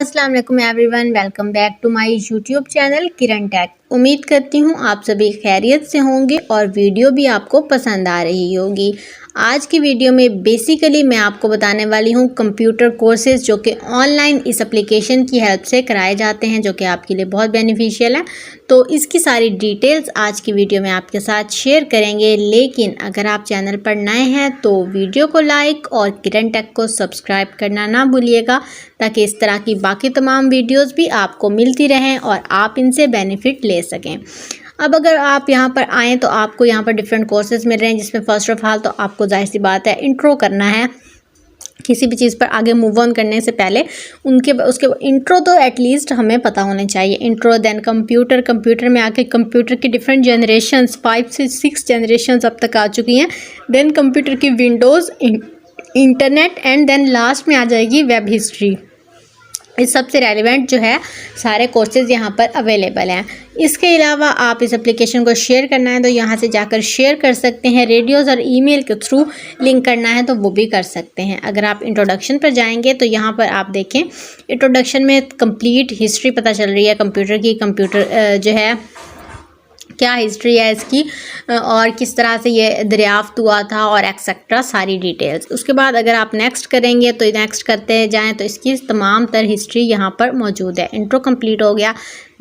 अस्सलाम वालेकुम everyone, welcome back to my YouTube channel Kiran tech. उम्मीद करती हूँ आप सभी खैरियत से होंगे और वीडियो भी आपको पसंद आ रही होगी। आज की वीडियो में बेसिकली मैं आपको बताने वाली हूँ कंप्यूटर कोर्सेज जो कि ऑनलाइन इस एप्लीकेशन की हेल्प से कराए जाते हैं, जो कि आपके लिए बहुत बेनिफिशियल है। तो इसकी सारी डिटेल्स आज की वीडियो में आपके साथ शेयर करेंगे। लेकिन अगर आप चैनल पर नए हैं तो वीडियो को लाइक और किरण टेक को सब्सक्राइब करना ना भूलिएगा, ताकि इस तरह की बाकी तमाम वीडियोस भी आपको मिलती रहें और आप इनसे बेनिफिट ले सकें। अब अगर आप यहाँ पर आएँ तो आपको यहाँ पर डिफरेंट कोर्सेज मिल रहे हैं, जिसमें फ़र्स्ट ऑफ ऑल तो आपको जाहिर सी बात है इंट्रो करना है। किसी भी चीज़ पर आगे मूव ऑन करने से पहले उसके इंट्रो तो एटलीस्ट हमें पता होने चाहिए। इंट्रो, देन कंप्यूटर में आके कंप्यूटर की डिफरेंट जनरेशन्स 5 से 6 जनरेशन्स अब तक आ चुकी हैं। देन कंप्यूटर की windows, internet and then last में आ जाएगी वेब हिस्ट्री। इस सबसे रेलिवेंट जो है सारे कोर्सेज यहाँ पर अवेलेबल हैं। इसके अलावा आप इस एप्लीकेशन को शेयर करना है तो यहाँ से जाकर शेयर कर सकते हैं। रेडियोज़ और ईमेल के थ्रू लिंक करना है तो वो भी कर सकते हैं। अगर आप इंट्रोडक्शन पर जाएंगे तो यहाँ पर आप देखें, इंट्रोडक्शन में कंप्लीट हिस्ट्री पता चल रही है कंप्यूटर की। कंप्यूटर जो है क्या हिस्ट्री है इसकी और किस तरह से ये दरियाफ्त हुआ था और एक्सेट्रा सारी डिटेल्स। उसके बाद अगर आप नेक्स्ट करेंगे तो नेक्स्ट करते जाएं तो इसकी तमाम तर हिस्ट्री यहाँ पर मौजूद है। इंट्रो कंप्लीट हो गया।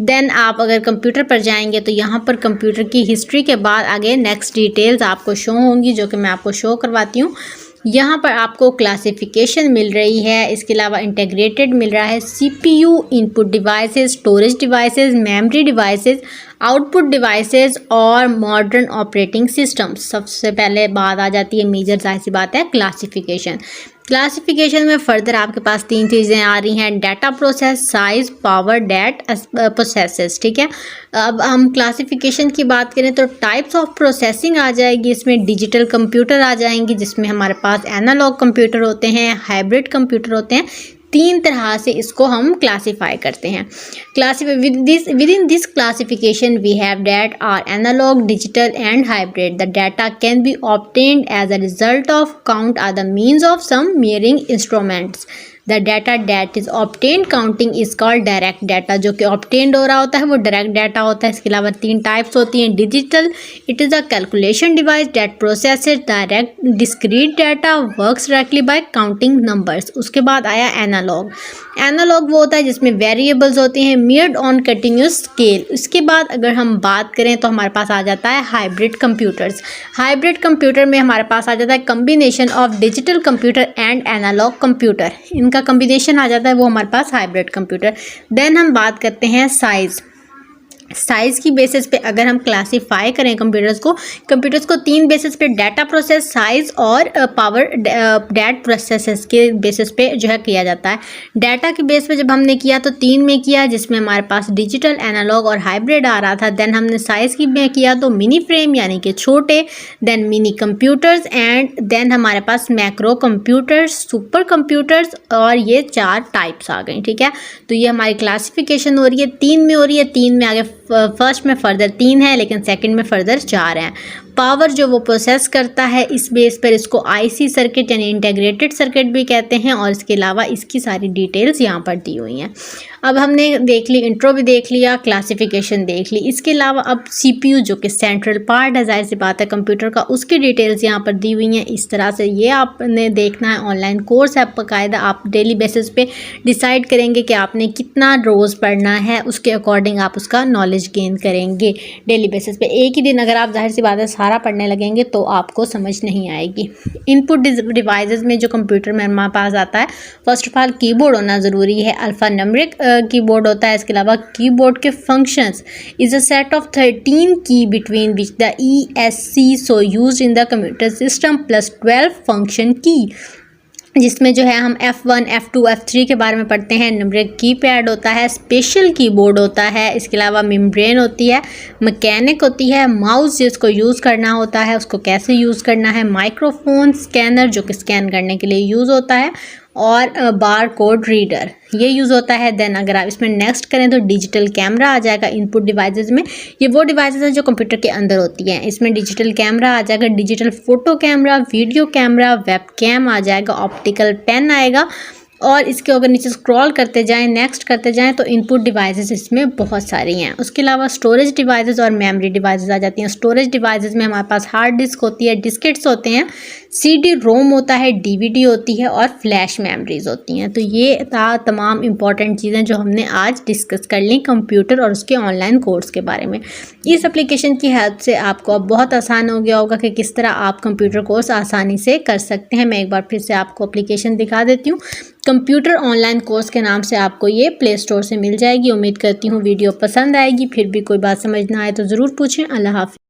देन आप अगर कंप्यूटर पर जाएंगे तो यहाँ पर कंप्यूटर की हिस्ट्री के बाद आगे नेक्स्ट डिटेल्स आपको शो होंगी, जो कि मैं आपको शो करवाती हूँ। यहाँ पर आपको क्लासिफिकेशन मिल रही है, इसके अलावा इंटीग्रेटेड मिल रहा है, CPU, input devices, storage devices, memory devices, output devices और मॉडर्न ऑपरेटिंग सिस्टम्स। सबसे पहले बात आ जाती है मेजर, जाहिर सी बात है, क्लासिफिकेशन। क्लासिफिकेशन में फर्दर आपके पास 3 चीज़ें आ रही हैं: data process, size, power, date processes. ठीक है, अब हम क्लासिफिकेशन की बात करें तो टाइप्स ऑफ प्रोसेसिंग आ जाएगी। इसमें डिजिटल कंप्यूटर आ जाएंगी, जिसमें हमारे पास एनालॉग कंप्यूटर होते हैं, हाइब्रिड कंप्यूटर होते हैं। 3 तरह से इसको हम क्लासीफाई करते हैं। Within this classification we have that are analog, digital and hybrid. The data can be obtained as a result of count are the means of some measuring instruments. The data that is obtained counting is called direct data। जो कि obtained हो रहा होता है वो direct data होता है। इसके अलावा 3 टाइप्स होती हैं। Digital, it is a calculation device that processes direct discrete data, works directly by counting numbers। उसके बाद आया एनालॉग। एनालॉग वो होता है जिसमें वेरिएबल्स होते हैं, मेयर्ड ऑन कंटिन्यूस स्केल। उसके बाद अगर हम बात करें तो हमारे पास आ जाता है हाइब्रिड कंप्यूटर्स। हाइब्रिड कंप्यूटर में हमारे पास आ जाता है combination of digital computer and analogue computer. इनका कम्बिनेशन आ जाता है, वो हमारे पास हाइब्रिड कंप्यूटर। देन हम बात करते हैं साइज़ की बेसिस पे अगर हम क्लासीफाई करें कंप्यूटर्स को 3 बेसिस पे, डाटा प्रोसेस, साइज़ और पावर डेट प्रोसेसेस के बेसिस पे जो है किया जाता है। डाटा के बेस पे जब हमने किया तो 3 में किया, जिसमें हमारे पास डिजिटल, एनालॉग और हाइब्रिड आ रहा था। देन हमने साइज़ की में किया तो मिनी फ्रेम यानी कि छोटे, then mini computers and then हमारे पास मैक्रो कंप्यूटर्स, सुपर कंप्यूटर्स और ये 4 टाइप्स आ गई। ठीक है, तो ये हमारी क्लासिफिकेशन हो रही है 3 में हो रही है। 3 में आगे फर्स्ट में फर्दर 3 है, लेकिन सेकंड में फर्दर 4 हैं। पावर जो वो प्रोसेस करता है, इस बेस पर इसको आईसी सर्किट यानी इंटीग्रेटेड सर्किट भी कहते हैं। और इसके अलावा इसकी सारी डिटेल्स यहाँ पर दी हुई हैं। अब हमने देख ली, इंट्रो भी देख लिया, क्लासिफिकेशन देख ली। इसके अलावा अब सीपीयू जो कि सेंट्रल पार्ट है, जाहिर सी बात है कंप्यूटर का, उसकी डिटेल्स यहाँ पर दी हुई हैं। इस तरह से ये आपने देखना है, ऑनलाइन कोर्स है बाकायदा। आप डेली बेसिस पे डिसाइड करेंगे कि आपने कितना रोज़ पढ़ना है, उसके अकॉर्डिंग आप उसका नॉलेज गेन करेंगे डेली बेसिस पे। एक ही दिन अगर आप जाहिर सी बात है सारा पढ़ने लगेंगे तो आपको समझ नहीं आएगी। इनपुट डिवाइसेस में जो कंप्यूटर में हमारे पास आता है, फर्स्ट ऑफ ऑल कीबोर्ड होना ज़रूरी है, अल्फ़ा न्यूमेरिक कीबोर्ड होता है। इसके अलावा कीबोर्ड के functions is a set of 13 की between which the ESC so used in the computer system plus 12 function की, जिसमें जो है हम F1, F2, F3 के बारे में पढ़ते हैं। न्यूमेरिक कीपैड होता है, स्पेशल कीबोर्ड होता है, इसके अलावा मेम्ब्रेन होती है, मैकेनिक होती है, माउस जिसको यूज़ करना होता है उसको कैसे यूज़ करना है, माइक्रोफोन, स्कैनर जो कि स्कैन करने के लिए यूज़ होता है, और बार कोड रीडर ये यूज़ होता है। देन अगर आप इसमें नेक्स्ट करें तो डिजिटल कैमरा आ जाएगा इनपुट डिवाइसेस में। ये वो डिवाइसेस हैं जो कंप्यूटर के अंदर होती हैं। इसमें डिजिटल कैमरा आ जाएगा, digital photo camera, video camera, web cam आ जाएगा, ऑप्टिकल पेन आएगा और इसके अगर नीचे स्क्रॉल करते जाएं, नेक्स्ट करते जाएं तो इनपुट डिवाइसेस इसमें बहुत सारी हैं। उसके अलावा स्टोरेज डिवाइसेस और मेमोरी डिवाइसेस आ जाती हैं। स्टोरेज डिवाइसेस में हमारे पास हार्ड डिस्क होती है, डिस्केट्स होते हैं, सीडी रोम होता है, डीवीडी होती है और फ्लैश मेमोरीज होती हैं। तो ये तमाम इंपॉर्टेंट चीज़ें जो हमने आज डिस्कस कर ली कंप्यूटर और उसके ऑनलाइन कोर्स के बारे में। इस एप्लीकेशन की हेल्प से आपको अब बहुत आसान हो गया होगा कि किस तरह आप कंप्यूटर कोर्स आसानी से कर सकते हैं। मैं एक बार फिर से आपको एप्लीकेशन दिखा देती हूँ। कंप्यूटर ऑनलाइन कोर्स के नाम से आपको ये प्ले स्टोर से मिल जाएगी। उम्मीद करती हूँ वीडियो पसंद आएगी। फिर भी कोई बात समझ ना आए तो ज़रूर पूछें। अल्लाह हाफ़िज़।